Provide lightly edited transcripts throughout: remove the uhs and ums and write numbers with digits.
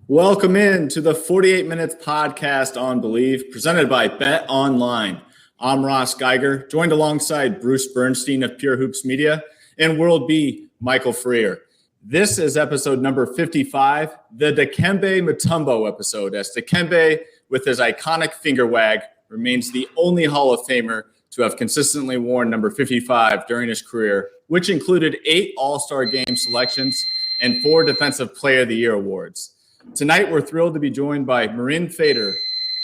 Welcome in to the 48 Minutes podcast on Believe, presented by Bet Online. I'm Ross Geiger, joined alongside Bruce Bernstein of Pure Hoops Media and World B, Michael Freer. This is episode number 55, the Dikembe Mutombo episode, as Dikembe, with his iconic finger wag, remains the only Hall of Famer to have consistently worn number 55 during his career, which included 8 All-Star Game selections and 4 Defensive Player of the Year awards. Tonight, we're thrilled to be joined by Mirin Fader,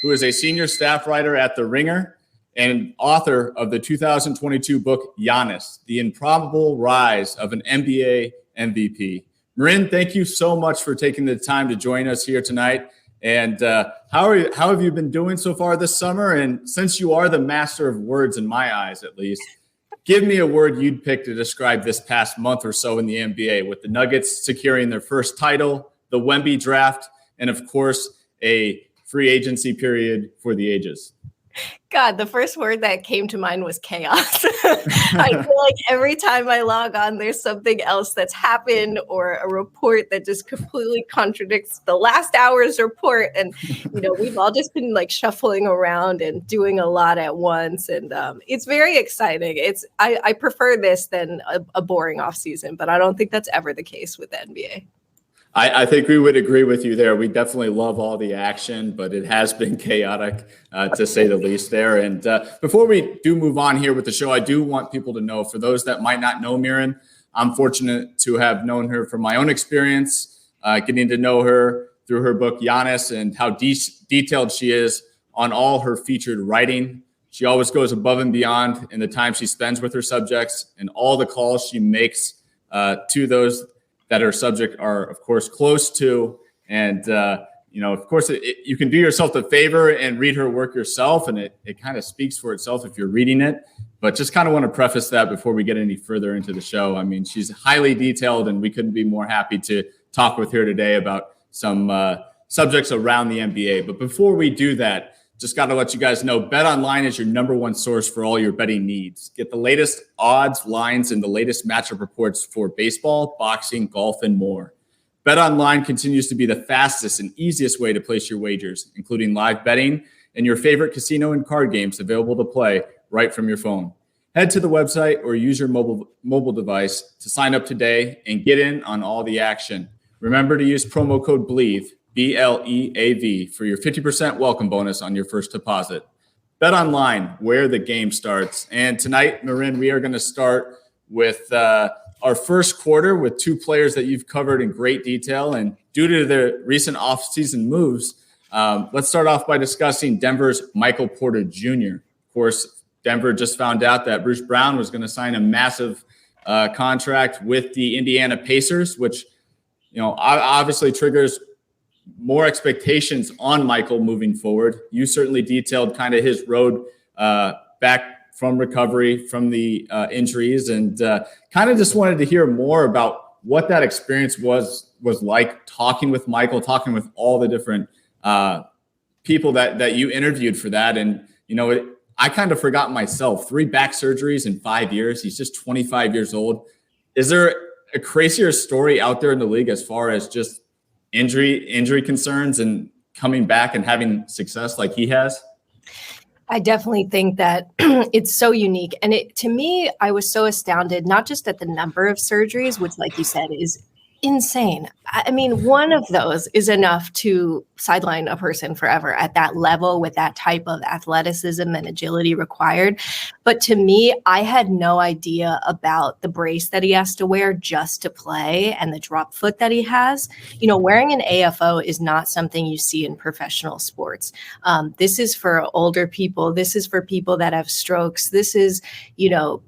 who is a senior staff writer at The Ringer and author of the 2022 book, Giannis, The Improbable Rise of an NBA MVP. Mirin, thank you so much for taking the time to join us here tonight. And how have you been doing so far this summer? And since you are the master of words, in my eyes at least, give me a word you'd pick to describe this past month or so in the NBA, with the Nuggets securing their first title, the Wemby draft, and of course, a free agency period for the ages. God, the first word that came to mind was chaos. I feel like every time I log on, there's something else that's happened or a report that just completely contradicts the last hour's report. And, we've all just been like shuffling around and doing a lot at once. And it's very exciting. I prefer this than a boring off season, but I don't think that's ever the case with the NBA. I think we would agree with you there. We definitely love all the action, but it has been chaotic, to say the least there. And before we do move on here with the show, I do want people to know, for those that might not know Mirin, I'm fortunate to have known her from my own experience, getting to know her through her book, Giannis, and how detailed she is on all her featured writing. She always goes above and beyond in the time she spends with her subjects, and all the calls she makes to those that her subject are, of course, close to. And, of course, you can do yourself the favor and read her work yourself, and it kind of speaks for itself if you're reading it. But just kind of want to preface that before we get any further into the show. I mean, she's highly detailed, and we couldn't be more happy to talk with her today about some subjects around the NBA. But before we do that, just got to let you guys know, Bet Online is your number one source for all your betting needs. Get the latest odds, lines, and the latest matchup reports for baseball, boxing, golf, and more. Bet Online continues to be the fastest and easiest way to place your wagers, including live betting and your favorite casino and card games available to play right from your phone. Head to the website or use your mobile device to sign up today and get in on all the action. Remember to use promo code BLEAV, BLEAV, for your 50% welcome bonus on your first deposit. Bet Online, where the game starts. And tonight, Mirin, we are going to start with our first quarter with 2 players that you've covered in great detail. And due to the recent offseason moves, let's start off by discussing Denver's Michael Porter Jr. Of course, Denver just found out that Bruce Brown was going to sign a massive contract with the Indiana Pacers, which obviously triggers more expectations on Michael moving forward. You certainly detailed kind of his road back from recovery from the injuries, and kind of just wanted to hear more about what that experience was like, talking with Michael, talking with all the different people that you interviewed for that. And, I kind of forgot myself, 3 back surgeries in 5 years. He's just 25 years old. Is there a crazier story out there in the league as far as just injury concerns and coming back and having success like he has? I definitely think that it's so unique. And to me, I was so astounded, not just at the number of surgeries, which, like you said, is insane. I mean, one of those is enough to sideline a person forever at that level with that type of athleticism and agility required. But to me, I had no idea about the brace that he has to wear just to play and the drop foot that he has. Wearing an AFO is not something you see in professional sports. This is for older people. This is for people that have strokes. This is,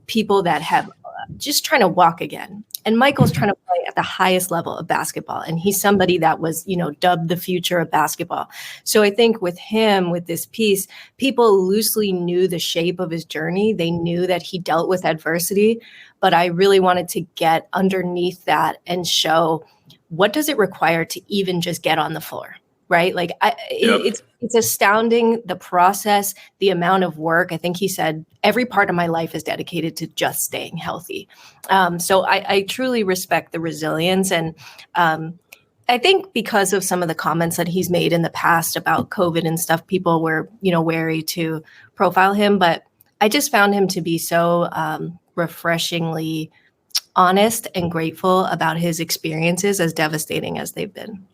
people that have just trying to walk again. And Michael's trying to play at the highest level of basketball. And he's somebody that was, dubbed the future of basketball. So I think with him, with this piece, people loosely knew the shape of his journey. They knew that he dealt with adversity. But I really wanted to get underneath that and show, what does it require to even just get on the floor? Right? Like it's astounding, the process, the amount of work. I think he said every part of my life is dedicated to just staying healthy. So I truly respect the resilience. And I think because of some of the comments that he's made in the past about COVID and stuff, people were, wary to profile him. But I just found him to be so refreshingly honest and grateful about his experiences, as devastating as they've been.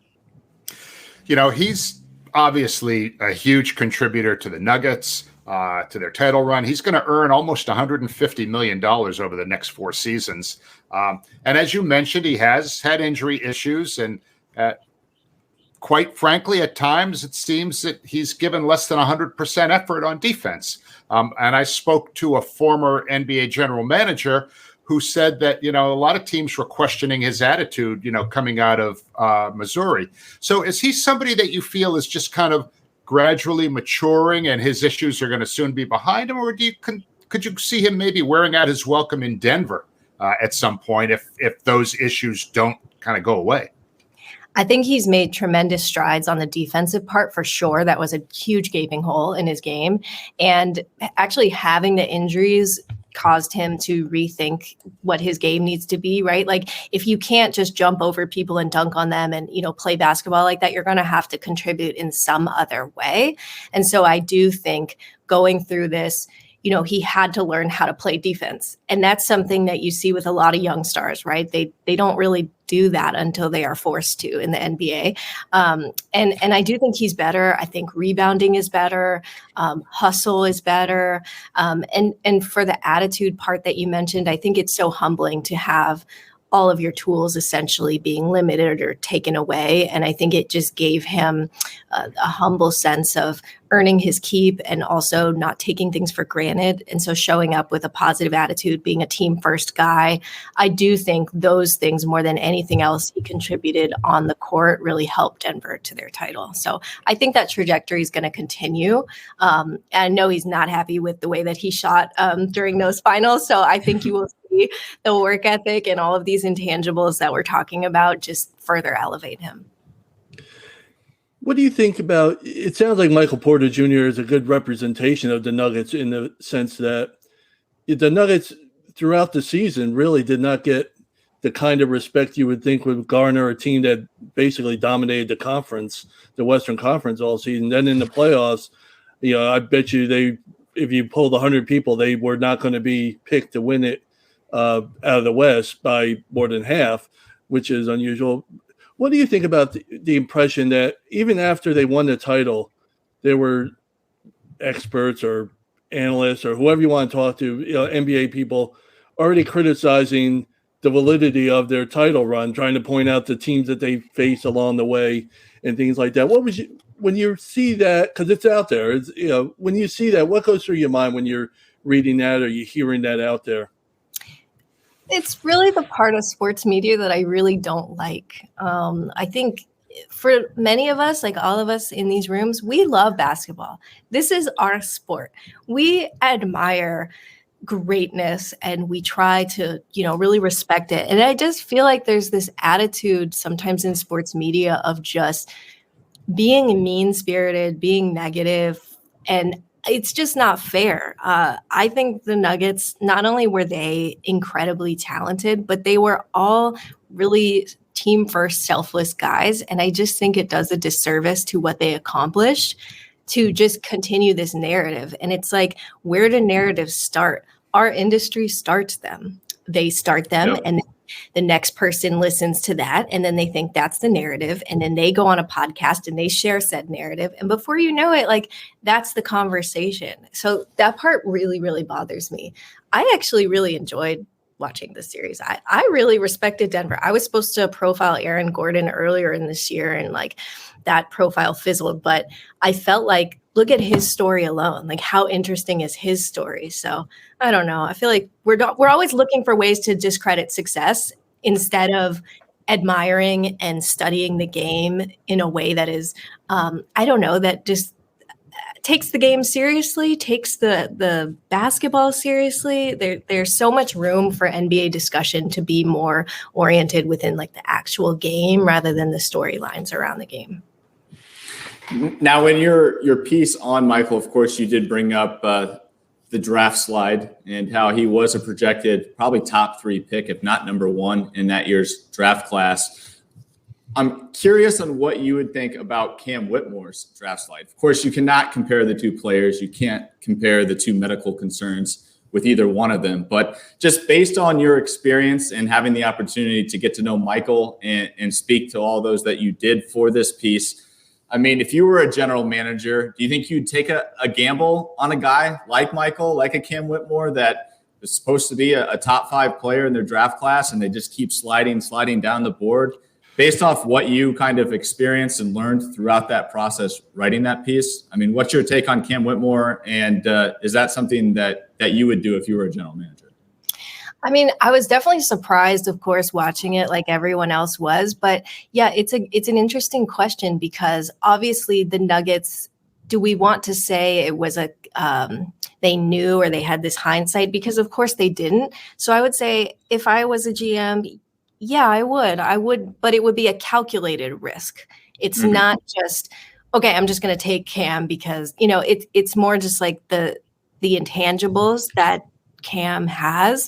He's obviously a huge contributor to the Nuggets, to their title run. He's going to earn almost $150 million over the next 4 seasons. And as you mentioned, he has had injury issues. And quite frankly, at times, it seems that he's given less than 100% effort on defense. And I spoke to a former NBA general manager who said that, a lot of teams were questioning his attitude, coming out of Missouri. So is he somebody that you feel is just kind of gradually maturing and his issues are going to soon be behind him? Or could you see him maybe wearing out his welcome in Denver at some point if those issues don't kind of go away? I think he's made tremendous strides on the defensive part for sure. That was a huge gaping hole in his game. And actually having the injuries caused him to rethink what his game needs to be, right? Like if you can't just jump over people and dunk on them and, play basketball like that, you're going to have to contribute in some other way. And so I do think going through this, he had to learn how to play defense. And that's something that you see with a lot of young stars, right? They don't really do that until they are forced to in the NBA. And I do think he's better. I think rebounding is better. Hustle is better. And for the attitude part that you mentioned, I think it's so humbling to have all of your tools essentially being limited or taken away. And I think it just gave him a humble sense of earning his keep and also not taking things for granted. And so showing up with a positive attitude, being a team first guy, I do think those things more than anything else he contributed on the court really helped Denver to their title. So I think that trajectory is going to continue. And I know he's not happy with the way that he shot during those finals. So I think you will see the work ethic and all of these intangibles that we're talking about just further elevate him. What do you think about, it sounds like Michael Porter Jr. is a good representation of the Nuggets in the sense that the Nuggets throughout the season really did not get the kind of respect you would think would garner a team that basically dominated the conference, the Western Conference all season. Then in the playoffs, I bet you if you pulled 100 people, they were not going to be picked to win it out of the West by more than half, which is unusual. What do you think about the impression that even after they won the title, there were experts or analysts or whoever you want to talk to, NBA people, already criticizing the validity of their title run, trying to point out the teams that they faced along the way and things like that? When you see that, because it's out there, when you see that, what goes through your mind when you're reading that or you're hearing that out there? It's really the part of sports media that I really don't like. I think for many of us, like all of us in these rooms, we love basketball. This is our sport. We admire greatness and we try to, really respect it. And I just feel like there's this attitude sometimes in sports media of just being mean-spirited, being negative, and it's just not fair. I think the Nuggets, not only were they incredibly talented, but they were all really team first, selfless guys. And I just think it does a disservice to what they accomplished to just continue this narrative. And it's like, where do narratives start? Our industry starts them. They start them, yep. And the next person listens to that, and then they think that's the narrative, and then they go on a podcast and they share said narrative, and before you know it, like, that's the conversation. So that part really, really bothers me. I actually really enjoyed watching this series. I really respected Denver. I was supposed to profile Aaron Gordon earlier in this year, and like that profile fizzled, but I felt like, look at his story alone. Like, how interesting is his story? So I don't know. I feel like we're always looking for ways to discredit success instead of admiring and studying the game in a way that is, that just takes the game seriously, takes the basketball seriously. There's so much room for NBA discussion to be more oriented within like the actual game rather than the storylines around the game. Now, in your piece on Michael, of course, you did bring up the draft slide and how he was a projected probably top 3 pick, if not number 1 in that year's draft class. I'm curious on what you would think about Cam Whitmore's draft slide. Of course, you cannot compare the two players. You can't compare the two medical concerns with either one of them. But just based on your experience and having the opportunity to get to know Michael and speak to all those that you did for this piece, I mean, if you were a general manager, do you think you'd take a gamble on a guy like Michael, like a Cam Whitmore that is supposed to be a top 5 player in their draft class and they just keep sliding down the board? Based off what you kind of experienced and learned throughout that process writing that piece, I mean, what's your take on Cam Whitmore? And is that something that you would do if you were a general manager? I mean, I was definitely surprised, of course, watching it like everyone else was. But yeah, it's an interesting question because obviously the Nuggets, do we want to say it was they knew or they had this hindsight? Because of course they didn't. So I would say if I was a GM, yeah, I would, but it would be a calculated risk. It's not just, okay, I'm just going to take Cam because, it's more just like the intangibles that Cam has.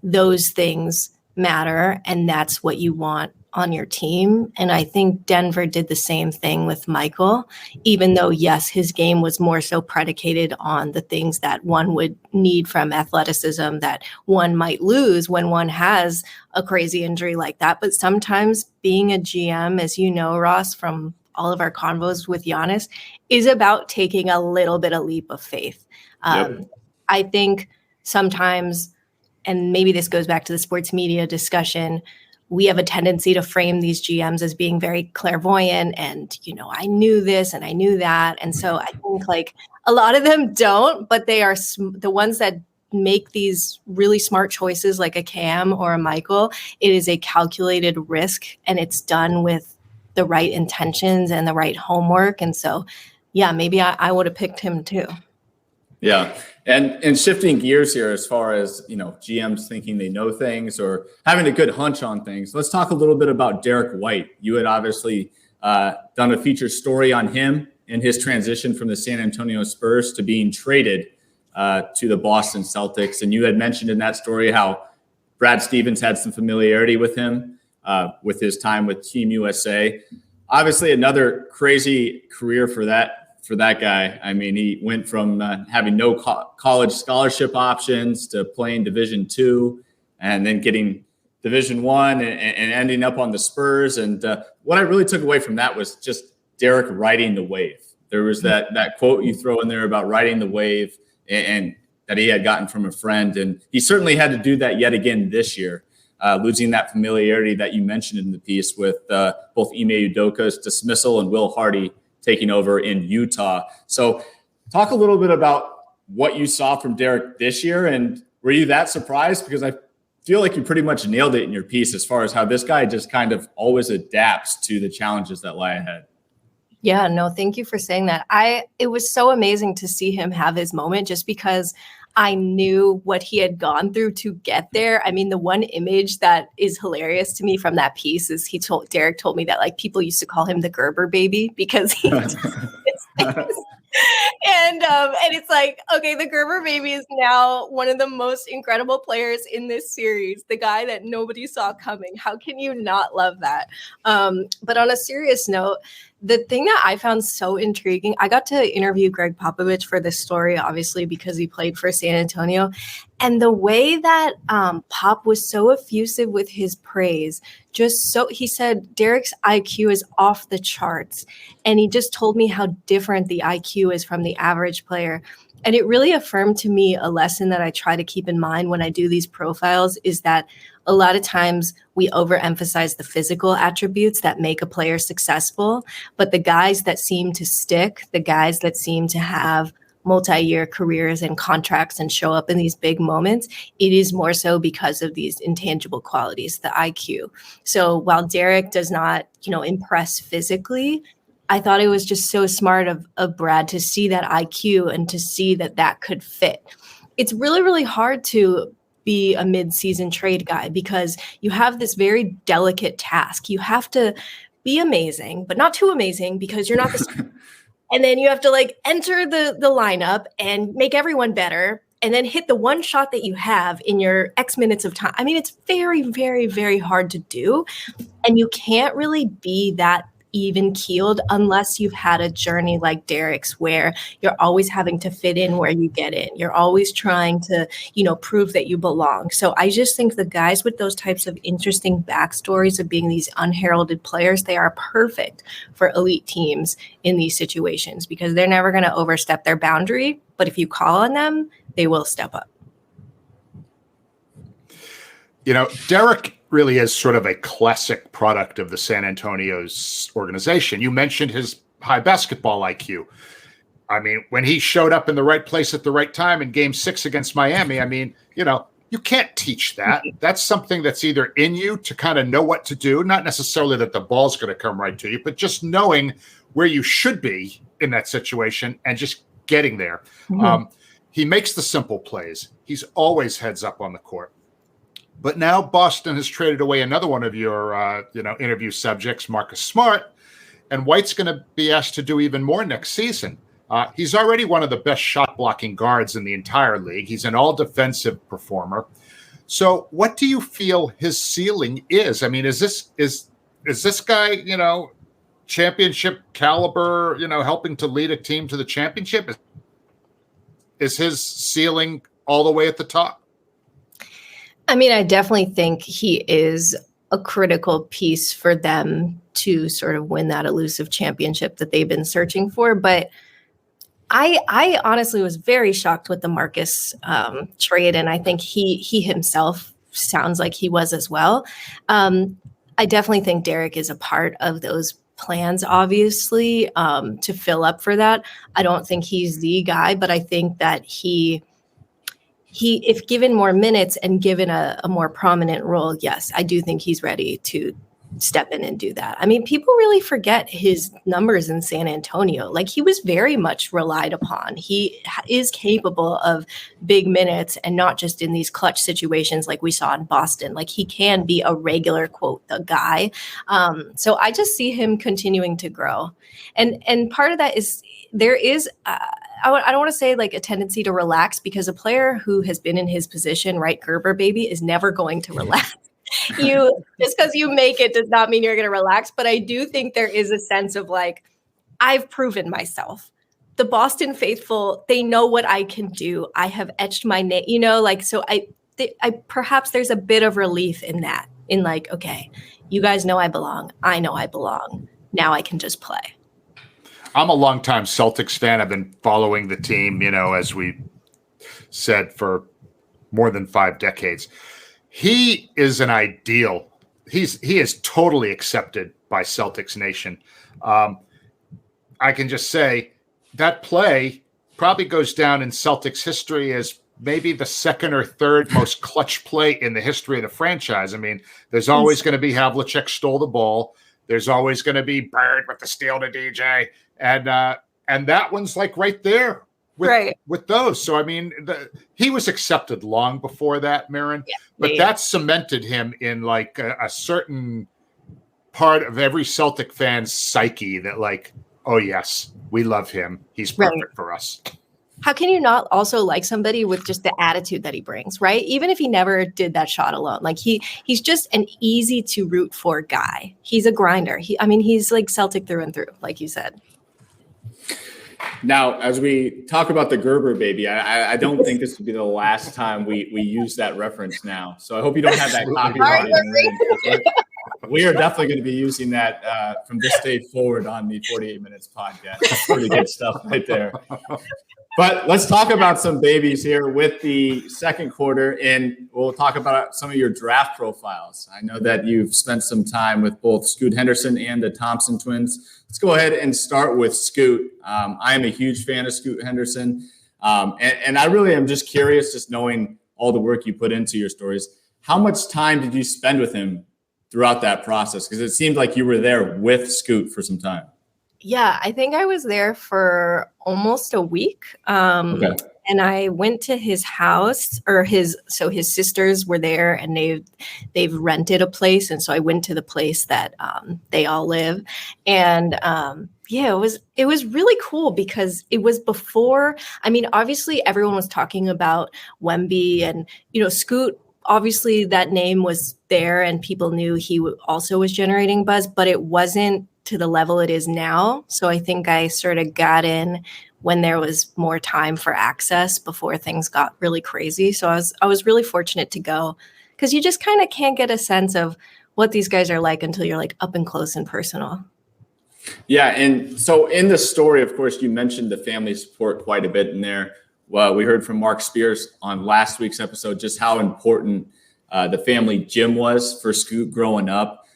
Those things matter, and that's what you want on your team. And I think Denver did the same thing with Michael, even though, yes, his game was more so predicated on the things that one would need from athleticism that one might lose when one has a crazy injury like that. But sometimes being a GM, as you know, Ross, from all of our convos with Giannis, is about taking a little bit of leap of faith. I think sometimes, and maybe this goes back to the sports media discussion, we have a tendency to frame these GMs as being very clairvoyant and, I knew this and I knew that. And so I think like a lot of them don't, but they are the ones that make these really smart choices like a Cam or a Michael. It is a calculated risk and it's done with the right intentions and the right homework. And so, yeah, maybe I would have picked him too. Yeah. And shifting gears here as far as, GMs thinking they know things or having a good hunch on things, let's talk a little bit about Derrick White. You had obviously done a feature story on him and his transition from the San Antonio Spurs to being traded to the Boston Celtics. And you had mentioned in that story how Brad Stevens had some familiarity with him with his time with Team USA. Obviously, another crazy career for that guy. I mean, he went from having no college scholarship options to playing Division II and then getting Division I and ending up on the Spurs. And what I really took away from that was just Derrick riding the wave. There was that quote you throw in there about riding the wave and that he had gotten from a friend. And he certainly had to do that yet again this year, losing that familiarity that you mentioned in the piece with both Ime Udoka's dismissal and Will Hardy taking over in Utah. So talk a little bit about what you saw from Derrick this year. And were you that surprised? Because I feel like you pretty much nailed it in your piece as far as how this guy just kind of always adapts to the challenges that lie ahead. Yeah, no, thank you for saying that. It was so amazing to see him have his moment just because I knew what he had gone through to get there. I mean, the one image that is hilarious to me from that piece is Derrick told me that like people used to call him the Gerber Baby because he and it's like, okay, the Gerber Baby is now one of the most incredible players in this series, the guy that nobody saw coming. How can you not love that? But on a serious note, the thing that I found so intriguing, I got to interview Greg Popovich for this story, obviously, because he played for San Antonio. And the way that Pop was so effusive with his praise, he said, Derrick's IQ is off the charts. And he just told me how different the IQ is from the average player. And it really affirmed to me a lesson that I try to keep in mind when I do these profiles is that a lot of times we overemphasize the physical attributes that make a player successful, but the guys that seem to stick, the guys that seem to have multi-year careers and contracts and show up in these big moments, it is more so because of these intangible qualities, the IQ. So while Derrick does not, impress physically, I thought it was just so smart of Brad to see that IQ and to see that could fit. It's really, really hard to be a mid-season trade guy because you have this very delicate task. You have to be amazing, but not too amazing because you're not the and then you have to enter the lineup and make everyone better and then hit the one shot that you have in your X minutes of time. I mean, it's very, very, very hard to do. And you can't really be that even keeled unless you've had a journey like Derrick's, where you're always having to fit in where you get in. You're always trying to, prove that you belong. So I just think the guys with those types of interesting backstories of being these unheralded players, they are perfect for elite teams in these situations because they're never going to overstep their boundary. But if you call on them, they will step up. Derrick really is sort of a classic product of the San Antonio's organization. You mentioned his high basketball IQ. I mean, when he showed up in the right place at the right time in Game 6 against Miami, I mean, you can't teach that. That's something that's either in you to kind of know what to do, not necessarily that the ball's going to come right to you, but just knowing where you should be in that situation and just getting there. Mm-hmm. He makes the simple plays. He's always heads up on the court. But now Boston has traded away another one of your, interview subjects, Marcus Smart, and White's going to be asked to do even more next season. He's already one of the best shot blocking guards in the entire league. He's an all defensive performer. So what do you feel his ceiling is? I mean, is this guy, championship caliber, helping to lead a team to the championship? Is his ceiling all the way at the top? I mean, I definitely think he is a critical piece for them to sort of win that elusive championship that they've been searching for. But I honestly was very shocked with the Marcus trade, and I think he himself sounds like he was as well. I definitely think Derrick is a part of those plans, obviously, to fill up for that. I don't think he's the guy, but I think that he, if given more minutes and given a more prominent role, yes, I do think he's ready to step in and do that. I mean, people really forget his numbers in San Antonio. Like, he was very much relied upon. He is capable of big minutes and not just in these clutch situations like we saw in Boston. Like, he can be a regular, quote, the guy. So I just see him continuing to grow. And part of that is there is I don't want to say like a tendency to relax, because a player who has been in his position, right, Gerber baby, is never going to relax. Just because you make it does not mean you're going to relax. But I do think there is a sense of like, I've proven myself. The Boston faithful, they know what I can do. I have etched my name, so I perhaps there's a bit of relief in that, in like, okay, you guys know I belong. I know I belong. Now I can just play. I'm a longtime Celtics fan. I've been following the team, as we said, for more than 5 decades. He is an ideal. He is totally accepted by Celtics Nation. I can just say that play probably goes down in Celtics history as maybe the second or third most clutch play in the history of the franchise. I mean, there's always going to be Havlicek stole the ball. There's always going to be Bird with the steal to DJ. And that one's like right there with those. So, I mean, he was accepted long before that, Mirin, but that cemented him in like a certain part of every Celtic fan's psyche that like, oh yes, we love him. He's perfect for us. How can you not also like somebody with just the attitude that he brings, right? Even if he never did that shot alone, like he's just an easy to root for guy. He's a grinder. He's like Celtic through and through, like you said. Now, as we talk about the Gerber baby, I don't think this would be the last time we use that reference now. So I hope you don't have that copyrighted. We are definitely going to be using that from this day forward on the 48 Minutes podcast. That's pretty good stuff right there. But let's talk about some babies here with the second quarter, and we'll talk about some of your draft profiles. I know that you've spent some time with both Scoot Henderson and the Thompson Twins. Let's go ahead and start with Scoot. I am a huge fan of Scoot Henderson, and I really am just curious, just knowing all the work you put into your stories, how much time did you spend with him throughout that process? Because it seemed like you were there with Scoot for some time. Yeah, I think I was there for almost a week. Okay. And I went to his house, so his sisters were there, and they've rented a place, and so I went to the place that they all live, and yeah, it was really cool because it was before. I mean, obviously everyone was talking about Wemby, and Scoot. Obviously, that name was there, and people knew he also was generating buzz, but it wasn't to the level it is now. So I think I sort of got in when there was more time for access before things got really crazy. So I was really fortunate to go, because you just kind of can't get a sense of what these guys are like until you're like up and close and personal. Yeah. And so in the story, of course, you mentioned the family support quite a bit in there. Well, we heard from Mark Spears on last week's episode just how important the family gym was for Scoot growing up.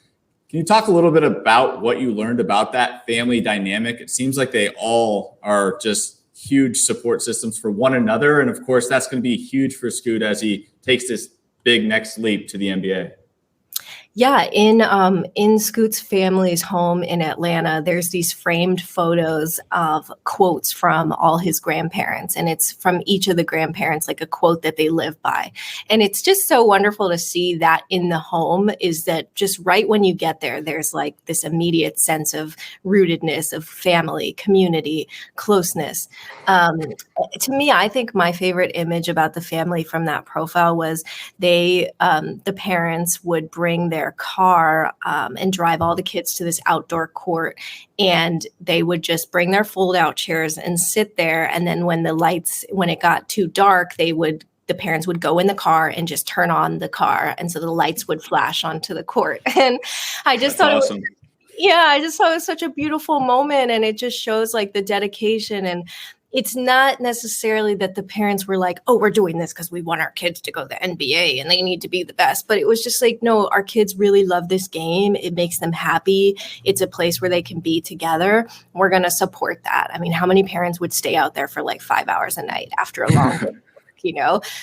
Can you talk a little bit about what you learned about that family dynamic? It seems like they all are just huge support systems for one another. And of course, that's going to be huge for Scoot as he takes this big next leap to the NBA. Yeah, in Scoot's family's home in Atlanta, there's these framed photos of quotes from all his grandparents, and it's from each of the grandparents, like a quote that they live by. And it's just so wonderful to see that in the home, is that just right when you get there, there's like this immediate sense of rootedness, of family, community, closeness. To me, I think my favorite image about the family from that profile was the parents would bring their car and drive all the kids to this outdoor court, and they would just bring their fold out chairs and sit there. And then when it got too dark, the parents would go in the car and just turn on the car, and so the lights would flash onto the court. And I just thought awesome. I just thought it was such a beautiful moment, and it just shows like the dedication. And it's not necessarily that the parents were like, oh, we're doing this because we want our kids to go to the NBA and they need to be the best. But it was just like, no, our kids really love this game. It makes them happy. It's a place where they can be together. We're going to support that. I mean, how many parents would stay out there for like 5 hours a night after a long day?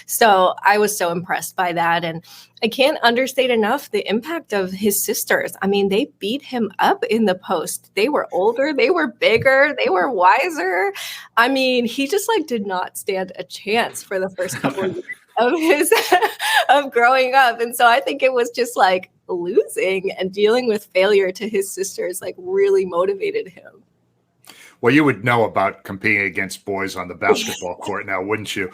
So I was so impressed by that. And I can't understate enough the impact of his sisters. I mean, they beat him up in the post. They were older, they were bigger, they were wiser. I mean, he just like did not stand a chance for the first couple of years of growing up. And so I think it was just like losing and dealing with failure to his sisters like really motivated him. Well, you would know about competing against boys on the basketball court now, wouldn't you?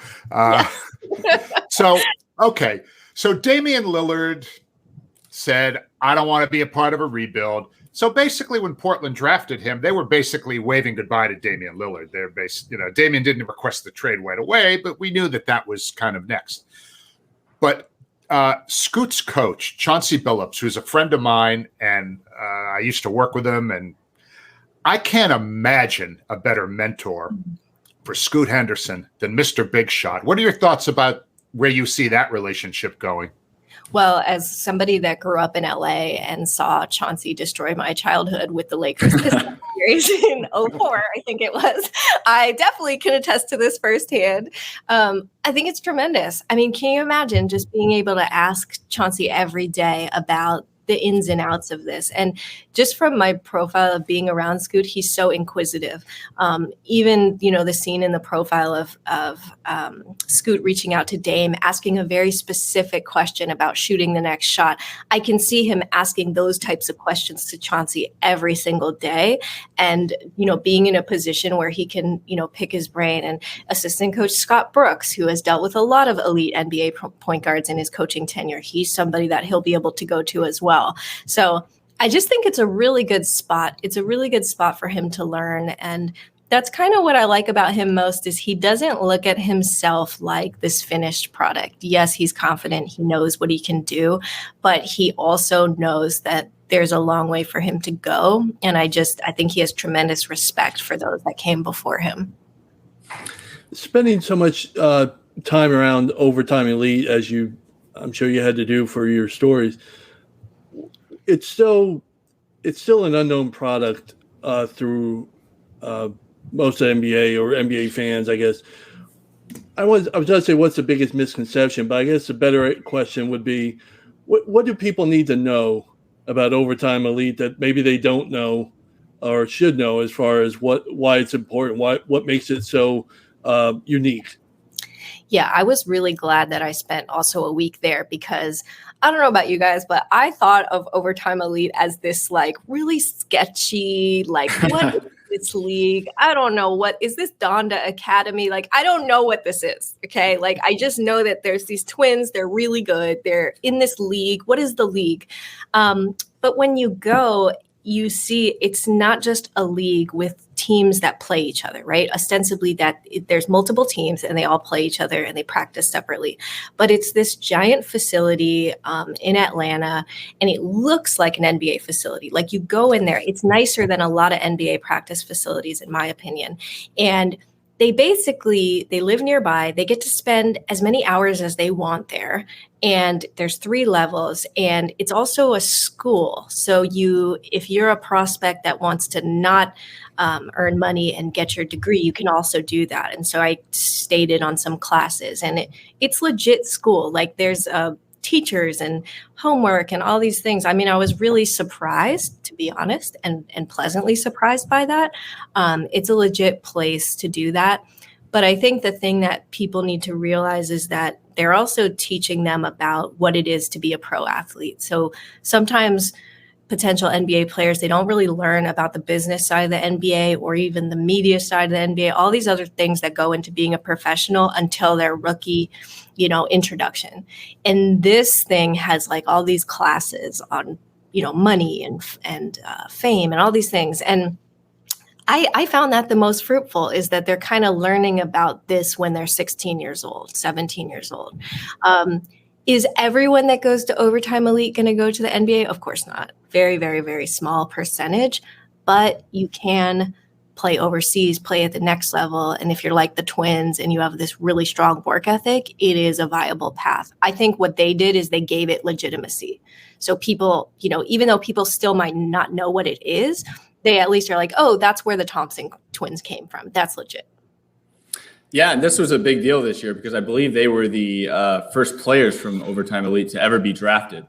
So Damian Lillard said, I don't want to be a part of a rebuild. So basically when Portland drafted him, they were basically waving goodbye to Damian Lillard. Damian didn't request the trade right away, but we knew that was kind of next. But Scoot's coach, Chauncey Billups, who's a friend of mine, and I used to work with him, and I can't imagine a better mentor for Scoot Henderson than Mr. Big Shot. What are your thoughts about where you see that relationship going? Well, as somebody that grew up in LA and saw Chauncey destroy my childhood with the Lakers series in 2004, I think it was, I definitely can attest to this firsthand. I think it's tremendous. I mean, can you imagine just being able to ask Chauncey every day about the ins and outs of this? And just from my profile of being around Scoot, he's so inquisitive. Even, the scene in the profile of Scoot reaching out to Dame, asking a very specific question about shooting the next shot. I can see him asking those types of questions to Chauncey every single day. And, being in a position where he can, pick his brain. And assistant coach Scott Brooks, who has dealt with a lot of elite NBA point guards in his coaching tenure, he's somebody that he'll be able to go to as well. So I just think it's a really good spot. It's a really good spot for him to learn. And that's kind of what I like about him most, is he doesn't look at himself like this finished product. Yes, he's confident. He knows what he can do, but he also knows that there's a long way for him to go. And I think he has tremendous respect for those that came before him. Spending so much time around Overtime Elite, as I'm sure you had to do for your stories, it's still an unknown product through most of the NBA or NBA fans, I guess. I was going to say, what's the biggest misconception? But I guess the better question would be, what do people need to know about Overtime Elite that maybe they don't know or should know, as far as why it's important, what makes it so unique? Yeah, I was really glad that I spent also a week there because I don't know about you guys, but I thought of Overtime Elite as this like really sketchy, like what is this league? I don't know. What is this Donda Academy? Like, I don't know what this is. Okay. Like, I just know that there's these twins. They're really good. They're in this league. What is the league? But when you go, you see it's not just a league with teams that play each other, right? Ostensibly there's multiple teams and they all play each other and they practice separately. But it's this giant facility in Atlanta, and it looks like an NBA facility. Like you go in there, it's nicer than a lot of NBA practice facilities, in my opinion. And they live nearby. They get to spend as many hours as they want there. And there's 3 levels, and it's also a school. So if you're a prospect that wants to not earn money and get your degree, you can also do that. And so I stayed in on some classes, and it's legit school. Like there's teachers and homework and all these things. I mean, I was really surprised, to be honest, and pleasantly surprised by that. It's a legit place to do that. But I think the thing that people need to realize is that they're also teaching them about what it is to be a pro athlete. So sometimes potential NBA players, they don't really learn about the business side of the NBA or even the media side of the NBA, all these other things that go into being a professional until their rookie, introduction. And this thing has like all these classes on, money and fame and all these things. And I found that the most fruitful is that they're kind of learning about this when they're 16 years old, 17 years old. Is everyone that goes to Overtime Elite going to go to the NBA? Of course not. Very, very, very small percentage, but you can play overseas, play at the next level. And if you're like the Twins and you have this really strong work ethic, it is a viable path. I think what they did is they gave it legitimacy. So people, even though people still might not know what it is, they at least are like, oh, that's where the Thompson Twins came from. That's legit. Yeah, and this was a big deal this year because I believe they were the first players from Overtime Elite to ever be drafted.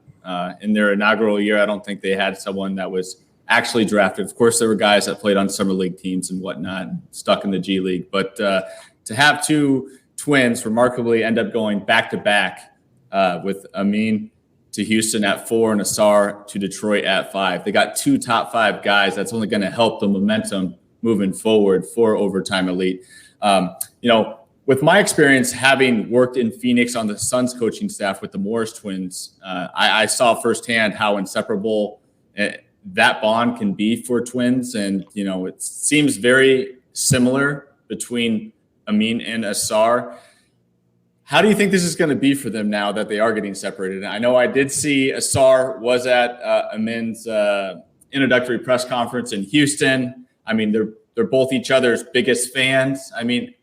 In their inaugural year, I don't think they had someone that was actually drafted. Of course, there were guys that played on summer league teams and whatnot, stuck in the G League. But to have 2 twins remarkably end up going back-to-back with Amin to Houston at 4 and Ausar to Detroit at 5. They got 2 top 5 guys. That's only going to help the momentum moving forward for Overtime Elite. With my experience having worked in Phoenix on the Suns coaching staff with the Morris twins, I saw firsthand how inseparable that bond can be for twins. And, it seems very similar between Amin and Ausar. How do you think this is going to be for them now that they are getting separated? I know I did see Ausar was at Amin's introductory press conference in Houston. I mean, they're both each other's biggest fans. I mean,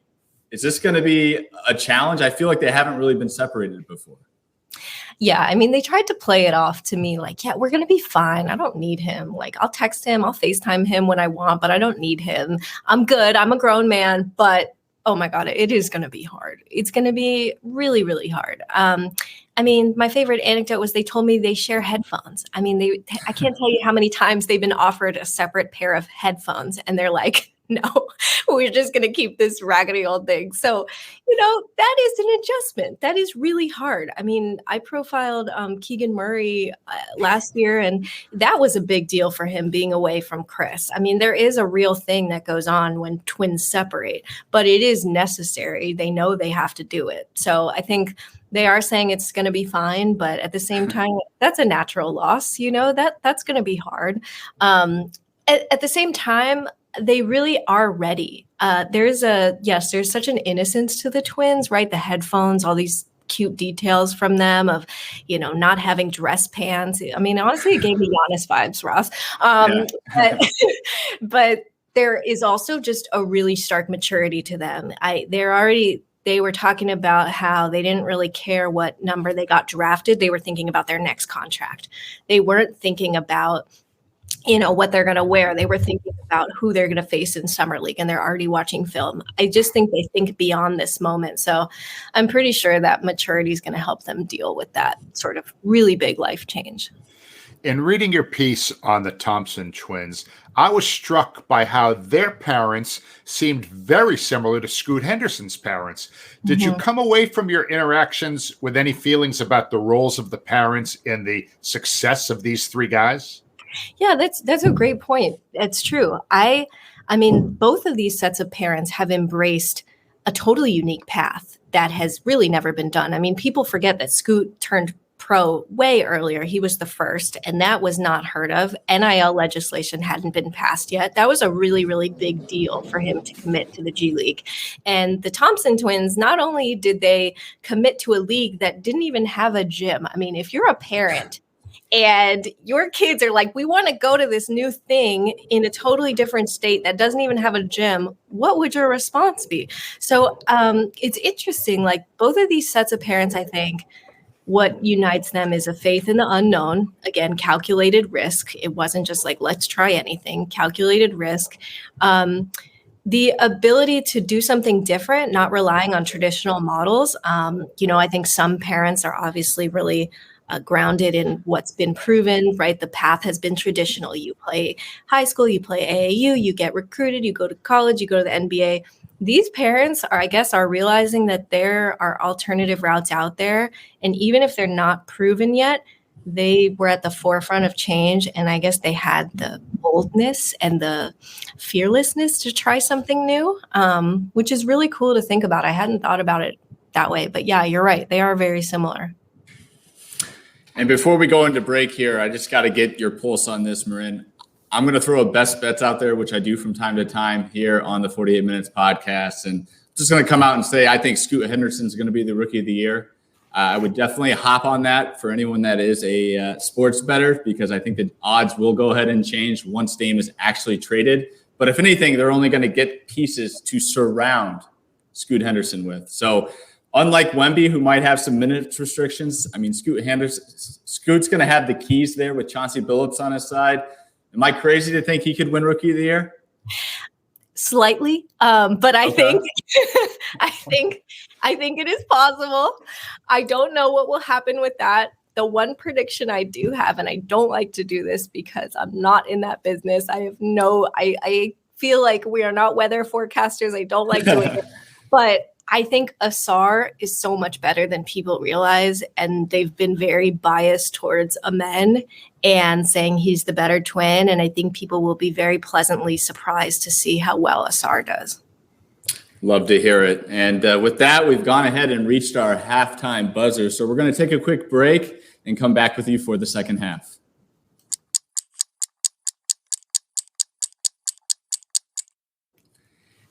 is this going to be a challenge? I feel like they haven't really been separated before. Yeah, I mean, they tried to play it off to me like, yeah, we're going to be fine. I don't need him. Like, I'll text him, I'll FaceTime him when I want, but I don't need him. I'm good. I'm a grown man, but oh my God, it is going to be hard. It's going to be really, really hard. I mean, my favorite anecdote was they told me they share headphones. I mean, I can't tell you how many times they've been offered a separate pair of headphones and they're like, no, we're just going to keep this raggedy old thing. So, that is an adjustment. That is really hard. I mean, I profiled Keegan Murray last year, and that was a big deal for him being away from Chris. I mean, there is a real thing that goes on when twins separate, but it is necessary. They know they have to do it. So I think they are saying it's going to be fine, but at the same time, that's a natural loss. That's going to be hard. At the same time, they really are ready. There's such an innocence to the twins, right? The headphones, all these cute details from them of, not having dress pants. I mean, honestly, it gave me Giannis vibes, Ross. But there is also just a really stark maturity to them. They were talking about how they didn't really care what number they got drafted. They were thinking about their next contract. They weren't thinking about what they're going to wear. They were thinking about who they're going to face in summer league, and they're already watching film. I just think they think beyond this moment. So I'm pretty sure that maturity is going to help them deal with that sort of really big life change. In reading your piece on the Thompson twins, I was struck by how their parents seemed very similar to Scoot Henderson's parents. Did you come away from your interactions with any feelings about the roles of the parents in the success of these three guys? Yeah, that's a great point. It's true. I mean, both of these sets of parents have embraced a totally unique path that has really never been done. I mean, people forget that Scoot turned pro way earlier. He was the first, and that was not heard of. NIL legislation hadn't been passed yet. That was a really, really big deal for him to commit to the G League. And the Thompson twins, not only did they commit to a league that didn't even have a gym. I mean, if you're a parent and your kids are like, we want to go to this new thing in a totally different state that doesn't even have a gym, what would your response be? So it's interesting, like both of these sets of parents, I think, what unites them is a faith in the unknown. Again, calculated risk. It wasn't just like, let's try anything. Calculated risk. The ability to do something different, not relying on traditional models. I think some parents are obviously really grounded in what's been proven, right? The path has been traditional. You play high school, you play AAU, you get recruited, you go to college, you go to the NBA. These parents are realizing that there are alternative routes out there. And even if they're not proven yet, they were at the forefront of change. And I guess they had the boldness and the fearlessness to try something new, which is really cool to think about. I hadn't thought about it that way, but yeah, you're right. They are very similar. And before we go into break here, I just got to get your pulse on this, Mirin. I'm going to throw a best bets out there, which I do from time to time here on the 48 Minutes podcast. And I'm just going to come out and say, I think Scoot Henderson is going to be the rookie of the year. I would definitely hop on that for anyone that is a sports bettor, because I think the odds will go ahead and change once Dame is actually traded. But if anything, they're only going to get pieces to surround Scoot Henderson with. So unlike Wemby, who might have some minutes restrictions, I mean, Scoot's going to have the keys there with Chauncey Billups on his side. Am I crazy to think he could win Rookie of the Year? Slightly, but I think it is possible. I don't know what will happen with that. The one prediction I do have, and I don't like to do this because I'm not in that business. I feel like we are not weather forecasters. I don't like doing it, but I think Ausar is so much better than people realize, and they've been very biased towards Amen and saying he's the better twin, and I think people will be very pleasantly surprised to see how well Ausar does. Love to hear it. And with that, we've gone ahead and reached our halftime buzzer. So we're going to take a quick break and come back with you for the second half.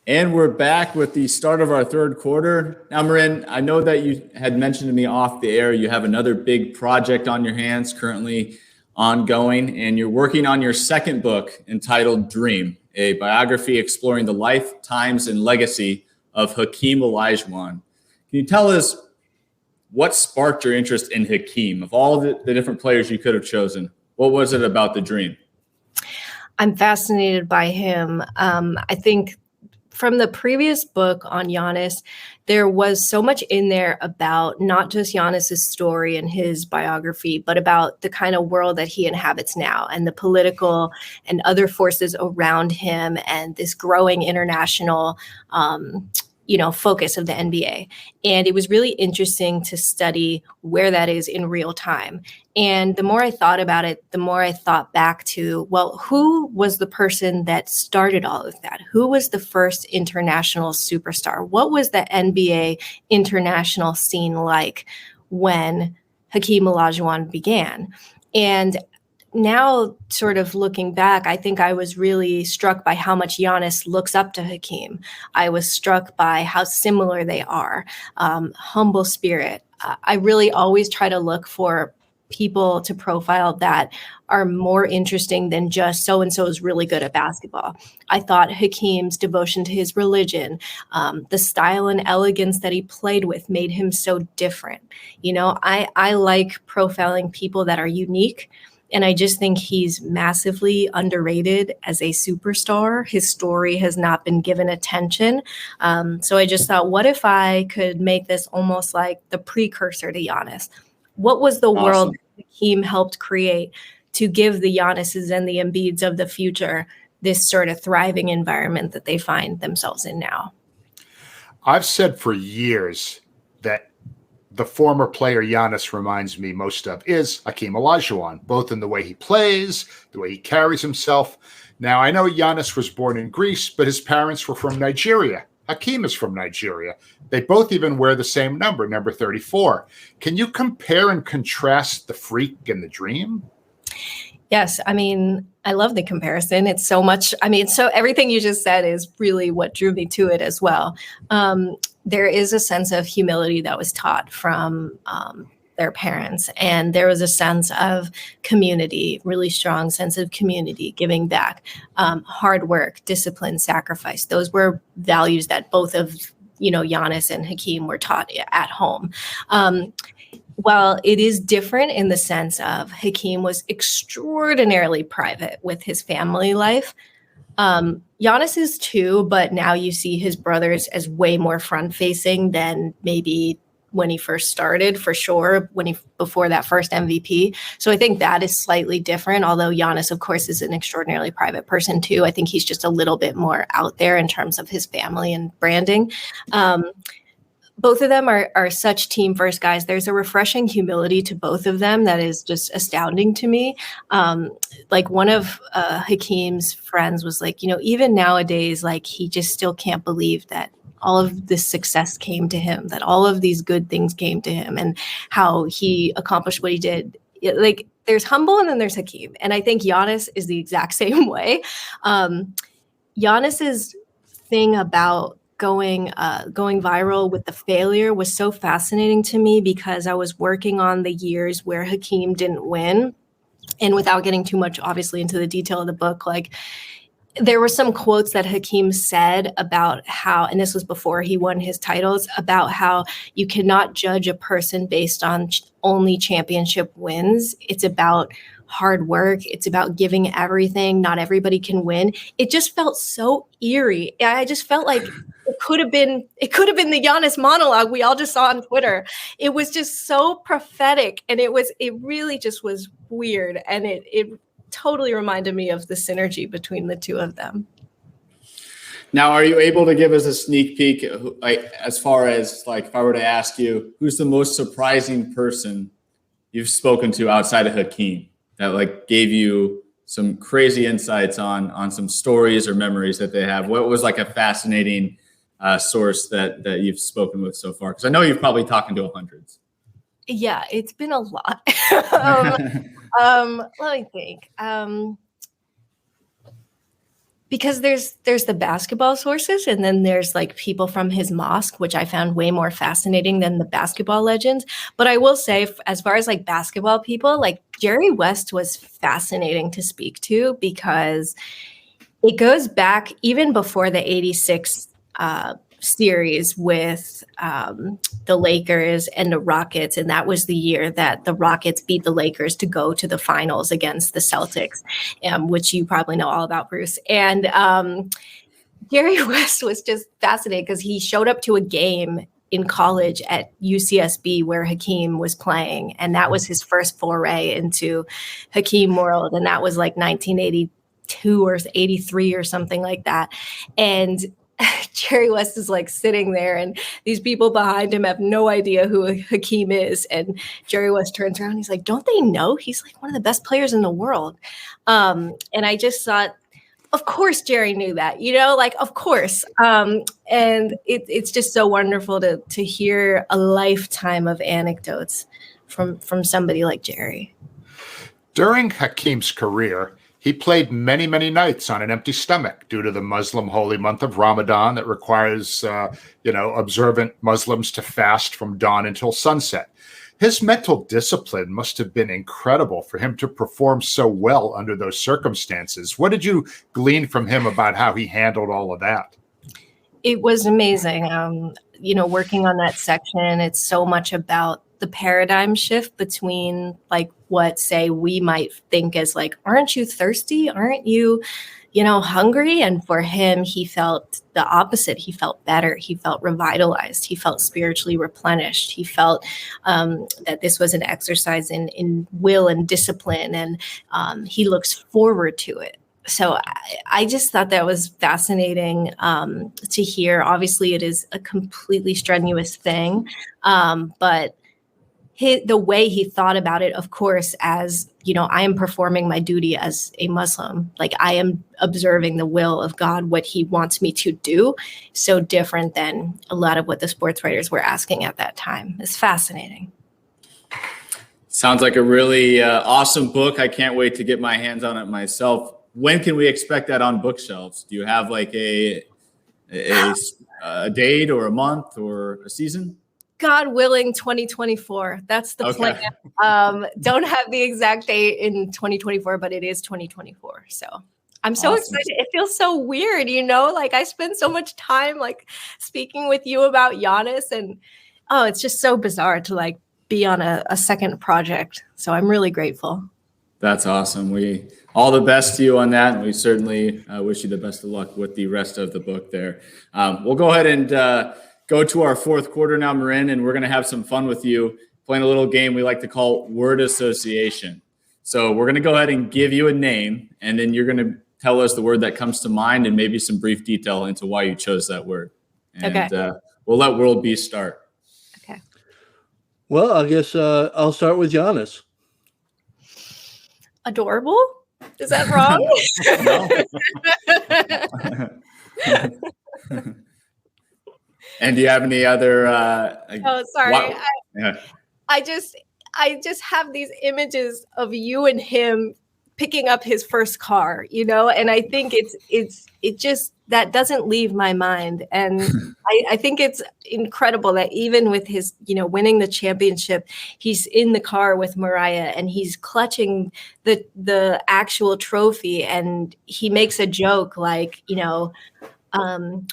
And we're back with the start of our third quarter. Now, Mirin, I know that you had mentioned to me off the air, you have another big project on your hands currently ongoing, and you're working on your second book entitled Dream, a biography exploring the life, times, and legacy of Hakeem Olajuwon. Can you tell us what sparked your interest in Hakeem? Of all the different players you could have chosen, what was it about the Dream? I'm fascinated by him. I think from the previous book on Giannis, there was so much in there about not just Giannis's story and his biography, but about the kind of world that he inhabits now and the political and other forces around him and this growing international focus of the NBA. And it was really interesting to study where that is in real time. And the more I thought about it, the more I thought back to, well, who was the person that started all of that? Who was the first international superstar? What was the NBA international scene like when Hakeem Olajuwon began? And now, sort of looking back, I think I was really struck by how much Giannis looks up to Hakeem. I was struck by how similar they are. Humble spirit. I really always try to look for people to profile that are more interesting than just so-and-so is really good at basketball. I thought Hakeem's devotion to his religion, the style and elegance that he played with made him so different. I like profiling people that are unique. And I just think he's massively underrated as a superstar. His story has not been given attention. So I just thought, what if I could make this almost like the precursor to Giannis? What was the world Awesome. that Hakeem helped create to give the Giannis's and the Embiids of the future this sort of thriving environment that they find themselves in now? I've said for years that the former player Giannis reminds me most of is Hakeem Olajuwon, both in the way he plays, the way he carries himself. Now, I know Giannis was born in Greece, but his parents were from Nigeria. Hakeem is from Nigeria. They both even wear the same number 34. Can you compare and contrast the freak and the dream? Yes. I mean, I love the comparison. It's so much. I mean, so everything you just said is really what drew me to it as well. There is a sense of humility that was taught from their parents. And there was a sense of community, really strong sense of community, giving back, hard work, discipline, sacrifice. Those were values that both of, Giannis and Hakeem were taught at home. While it is different in the sense of Hakeem was extraordinarily private with his family life, Giannis is too, but now you see his brothers as way more front-facing than maybe when he first started, for sure, before that first MVP. So I think that is slightly different, although Giannis, of course, is an extraordinarily private person too. I think he's just a little bit more out there in terms of his family and branding. Both of them are such team first guys. There's a refreshing humility to both of them that is just astounding to me. Like one of Hakeem's friends was like, even nowadays, like he just still can't believe that all of this success came to him, that all of these good things came to him and how he accomplished what he did. Like there's humble and then there's Hakeem. And I think Giannis is the exact same way. Giannis's thing about going viral with the failure was so fascinating to me because I was working on the years where Hakeem didn't win. And without getting too much, obviously, into the detail of the book, like there were some quotes that Hakeem said about how, and this was before he won his titles, about how you cannot judge a person based on only championship wins. It's about hard work. It's about giving everything. Not everybody can win. It just felt so eerie. I just felt like it could have been the Giannis monologue we all just saw on Twitter. It was just so prophetic, and it really just was weird, and it totally reminded me of the synergy between the two of them. Now, are you able to give us a sneak peek, as far as like if I were to ask you, who's the most surprising person you've spoken to outside of Hakeem that like gave you some crazy insights on some stories or memories that they have? What was like a fascinating source that you've spoken with so far? Because I know you've probably talked to hundreds. Yeah, it's been a lot. Let me think. Because there's the basketball sources, and then there's like people from his mosque, which I found way more fascinating than the basketball legends. But I will say, as far as like basketball people, like Jerry West was fascinating to speak to because it goes back even before the 86 series with the Lakers and the Rockets. And that was the year that the Rockets beat the Lakers to go to the finals against the Celtics, which you probably know all about, Bruce. And Jerry West was just fascinating because he showed up to a game in college at UCSB where Hakeem was playing. And that was his first foray into Hakeem world. And that was like 1982 or 83 or something like that. And Jerry West is like sitting there and these people behind him have no idea who Hakeem is. And Jerry West turns around. He's like, don't they know? He's like one of the best players in the world. And I just thought, of course, Jerry knew that, like, of course. And it's just so wonderful to hear a lifetime of anecdotes from somebody like Jerry. During Hakeem's career, he played many, many nights on an empty stomach due to the Muslim holy month of Ramadan that requires, observant Muslims to fast from dawn until sunset. His mental discipline must have been incredible for him to perform so well under those circumstances. What did you glean from him about how he handled all of that? It was amazing. Working on that section, it's so much about the paradigm shift between like what, say, we might think as like, aren't you thirsty? Aren't you, hungry. And for him, he felt the opposite. He felt better. He felt revitalized. He felt spiritually replenished. He felt that this was an exercise in will and discipline, and he looks forward to it. So I just thought that was fascinating to hear. Obviously, it is a completely strenuous thing, but the way he thought about it, of course, as, I am performing my duty as a Muslim. Like, I am observing the will of God, what he wants me to do. So different than a lot of what the sports writers were asking at that time. It's fascinating. Sounds like a really awesome book. I can't wait to get my hands on it myself. When can we expect that on bookshelves? Do you have like a date or a month or a season? God willing, 2024. That's the plan. Don't have the exact date in 2024, but it is 2024. So I'm so excited. It feels so weird, like I spend so much time like speaking with you about Giannis, and it's just so bizarre to like be on a second project. So I'm really grateful. That's awesome. We all the best to you on that. And we certainly wish you the best of luck with the rest of the book there. We'll go ahead and go to our fourth quarter now, Mirin, and we're going to have some fun with you playing a little game we like to call word association. So we're going to go ahead and give you a name, and then you're going to tell us the word that comes to mind and maybe some brief detail into why you chose that word. And we'll let World Beast start. Okay. Well, I guess I'll start with Giannis. Adorable? Is that wrong? No. And do you have any other? Sorry. I just have these images of you and him picking up his first car, and I think it just that doesn't leave my mind. And I think it's incredible that even with his, winning the championship, he's in the car with Mariah and he's clutching the actual trophy, and he makes a joke like,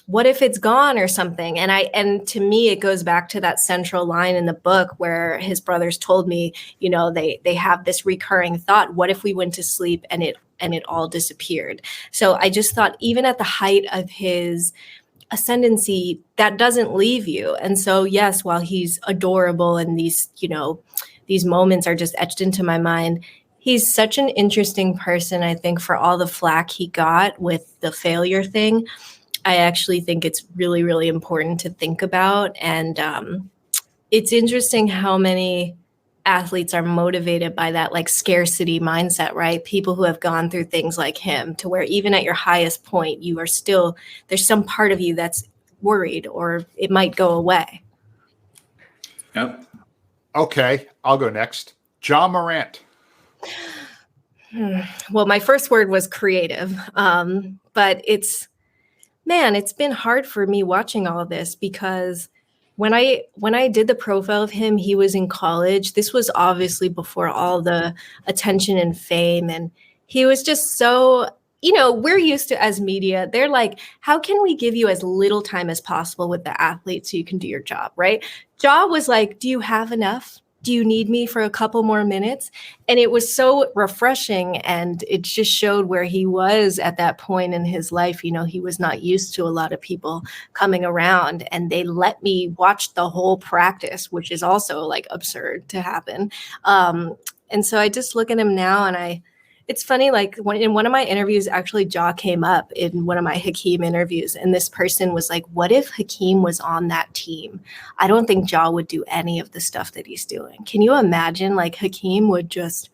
what if it's gone or something? And to me, it goes back to that central line in the book where his brothers told me, they have this recurring thought, what if we went to sleep and it all disappeared? So I just thought, even at the height of his ascendancy, that doesn't leave you. And so, yes, while he's adorable and these moments are just etched into my mind, he's such an interesting person. I think for all the flack he got with the failure thing, I actually think it's really, really important to think about. And it's interesting how many athletes are motivated by that like scarcity mindset, right? People who have gone through things like him, to where even at your highest point, you are still, there's some part of you that's worried or it might go away. Yep. Okay, I'll go next. Ja Morant. Well, my first word was creative, but it's been hard for me watching all of this, because when I did the profile of him, he was in college. This was obviously before all the attention and fame, and he was just so, we're used to, as media, they're like, how can we give you as little time as possible with the athlete so you can do your job, right? Ja was like, do you have enough? Do you need me for a couple more minutes? And it was so refreshing. And it just showed where he was at that point in his life. He was not used to a lot of people coming around, and they let me watch the whole practice, which is also like absurd to happen. And so I just look at him now, and it's funny, like in one of my interviews, actually Ja came up in one of my Hakeem interviews, and this person was like, what if Hakeem was on that team? I don't think Ja would do any of the stuff that he's doing. Can you imagine, like, Hakeem would just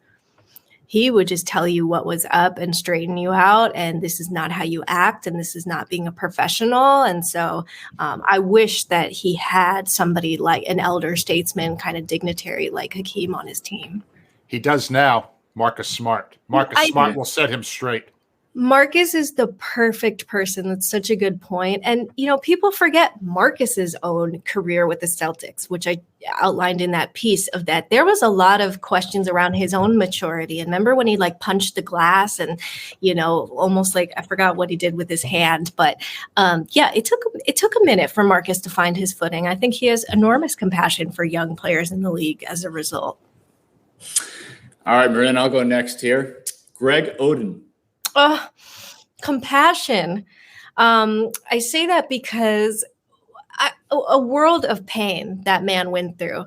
tell you what was up and straighten you out, and this is not how you act, and this is not being a professional. And so I wish that he had somebody like an elder statesman kind of dignitary like Hakeem on his team. He does now. Marcus Smart. Smart will set him straight. Marcus is the perfect person. That's such a good point. And, people forget Marcus's own career with the Celtics, which I outlined in that piece of that. There was a lot of questions around his own maturity. And remember when he like punched the glass and, almost like, I forgot what he did with his hand. But it took a minute for Marcus to find his footing. I think he has enormous compassion for young players in the league as a result. All right, Mirin, I'll go next here. Greg Oden. Oh, Compassion. I say that because a world of pain that man went through.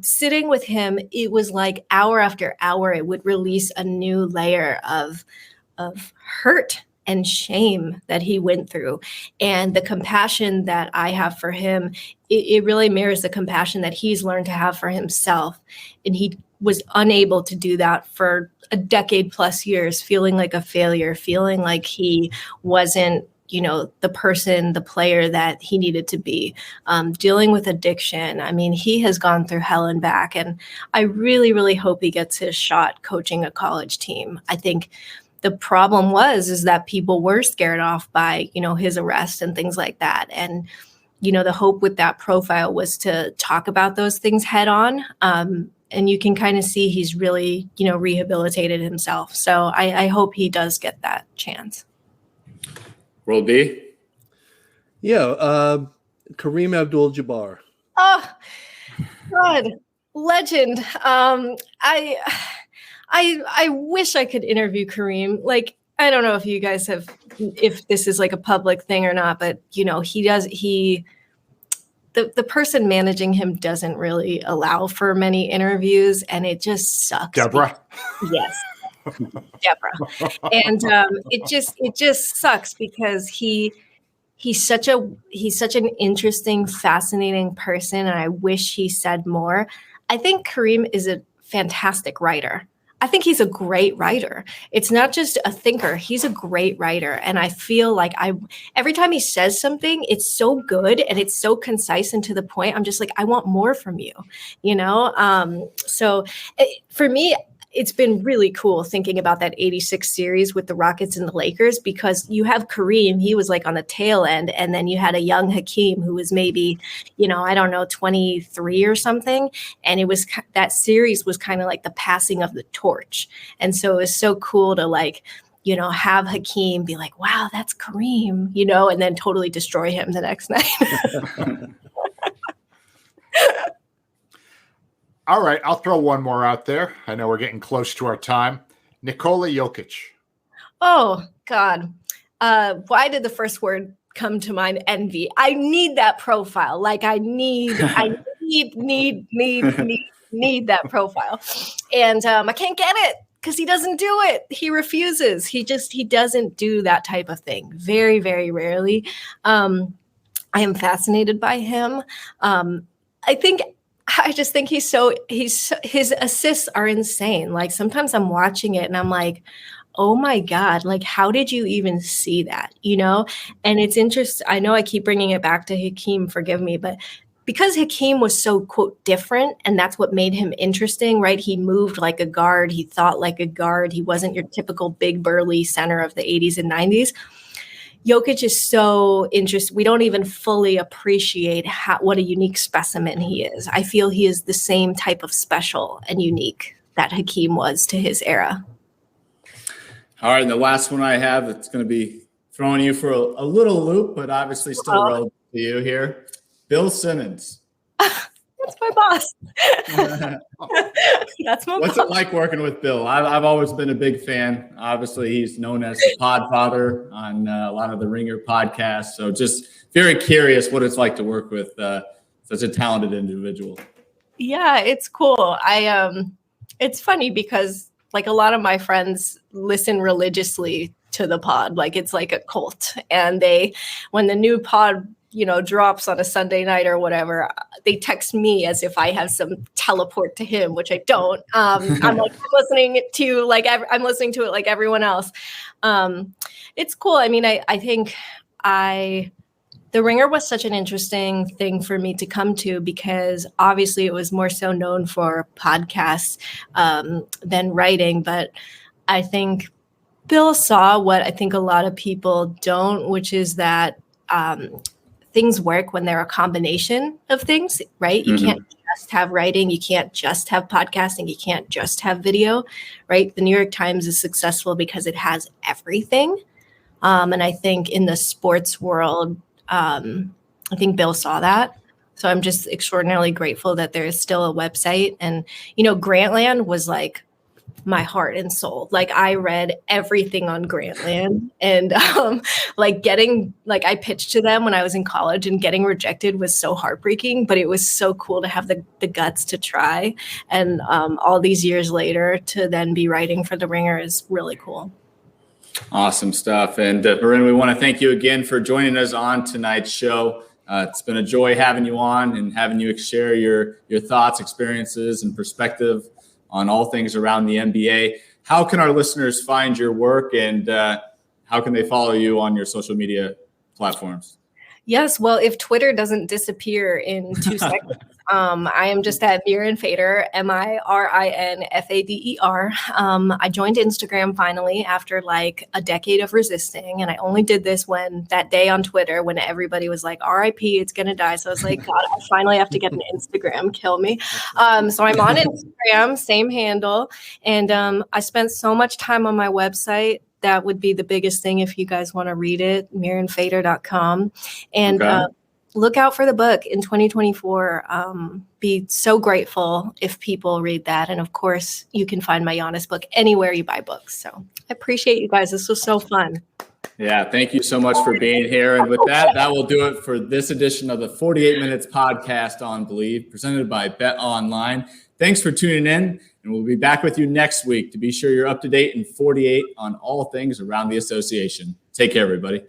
Sitting with him, it was like hour after hour, it would release a new layer of hurt and shame that he went through. And the compassion that I have for him, it really mirrors the compassion that he's learned to have for himself. And he was unable to do that for a decade plus years, feeling like a failure, feeling like he wasn't, the person, the player that he needed to be, dealing with addiction. I mean, he has gone through hell and back, and I really, really hope he gets his shot coaching a college team. I think the problem is that people were scared off by, his arrest and things like that. And, the hope with that profile was to talk about those things head on. And you can kind of see he's really, rehabilitated himself. So I hope he does get that chance. Roll D. Yeah. Kareem Abdul-Jabbar. Oh, God, legend. I wish I could interview Kareem. Like, I don't know if you guys if this is like a public thing or not, but the person managing him doesn't really allow for many interviews, and it just sucks. Deborah. Yes. Deborah. And it just sucks because he's such an interesting, fascinating person, and I wish he said more. I think Kareem is a fantastic writer. I think he's a great writer. It's not just a thinker. He's a great writer. And I feel like every time he says something, it's so good and it's so concise and to the point. I'm just like, I want more from you, for me, it's been really cool thinking about that 86 series with the Rockets and the Lakers, because you have Kareem, he was like on the tail end. And then you had a young Hakeem who was maybe, 23 or something. And that series was kind of like the passing of the torch. And so it was so cool to have Hakeem be like, wow, that's Kareem, and then totally destroy him the next night. All right, I'll throw one more out there. I know we're getting close to our time. Nikola Jokic. Oh, God. Why did the first word come to mind? Envy. I need that profile. Like I need that profile. And I can't get it because he doesn't do it. He refuses. He doesn't do that type of thing. Very, very rarely. I am fascinated by him. I just think his assists are insane. Like sometimes I'm watching it and I'm like, oh my God, like how did you even see that? And it's interesting. I know I keep bringing it back to Hakeem, forgive me, but because Hakeem was so quote different, and that's what made him interesting, right? He moved like a guard. He thought like a guard. He wasn't your typical big burly center of the 80s and 90s. Jokic is so interesting. We don't even fully appreciate what a unique specimen he is. I feel he is the same type of special and unique that Hakeem was to his era. All right, and the last one I have, it's going to be throwing you for a little loop, but obviously still relevant to you here. Bill Simmons. That's my boss. That's my What's boss. it like working with Bill? I've always been a big fan. Obviously, he's known as the Podfather on a lot of the Ringer podcasts. So just very curious what it's like to work with such a talented individual. Yeah, it's cool. It's funny because like a lot of my friends listen religiously to the pod. Like it's like a cult. And when the new pod drops on a Sunday night or whatever, they text me as if I have some teleport to him, which I don't. I'm listening to it like everyone else. It's cool. I mean, I think the Ringer was such an interesting thing for me to come to because obviously it was more so known for podcasts than writing. But I think Bill saw what I think a lot of people don't, which is that things work when they're a combination of things, right? You can't just have writing. You can't just have podcasting. You can't just have video, right? The New York Times is successful because it has everything. And I think in the sports world, I think Bill saw that. So I'm just extraordinarily grateful that there is still a website. And, Grantland was like my heart and soul. Like I read everything on Grantland, and I pitched to them when I was in college, and getting rejected was so heartbreaking, but it was so cool to have the guts to try. And all these years later to then be writing for the Ringer is really cool. Awesome stuff. And Mirin, we want to thank you again for joining us on tonight's show. It's been a joy having you on and having you share your thoughts, experiences, and perspective on all things around the NBA. How can our listeners find your work, and how can they follow you on your social media platforms? Yes, well, if Twitter doesn't disappear in 2 seconds, I am just at Mirin Fader, MIRINFADER. I joined Instagram finally after like a decade of resisting, and I only did this when that day on Twitter when everybody was like, RIP, it's gonna die. So I was like, God, I finally have to get an Instagram, kill me. So I'm on Instagram, same handle, and I spent so much time on my website. That would be the biggest thing if you guys want to read it, mirinfader.com. And look out for the book in 2024. Be so grateful if people read that. And of course, you can find my Giannis book anywhere you buy books. So I appreciate you guys. This was so fun. Yeah, thank you so much for being here. And with that, that will do it for this edition of the 48 Minutes podcast on Believe, presented by Bet Online. Thanks for tuning in, and we'll be back with you next week to be sure you're up to date in 48 on all things around the association. Take care, everybody.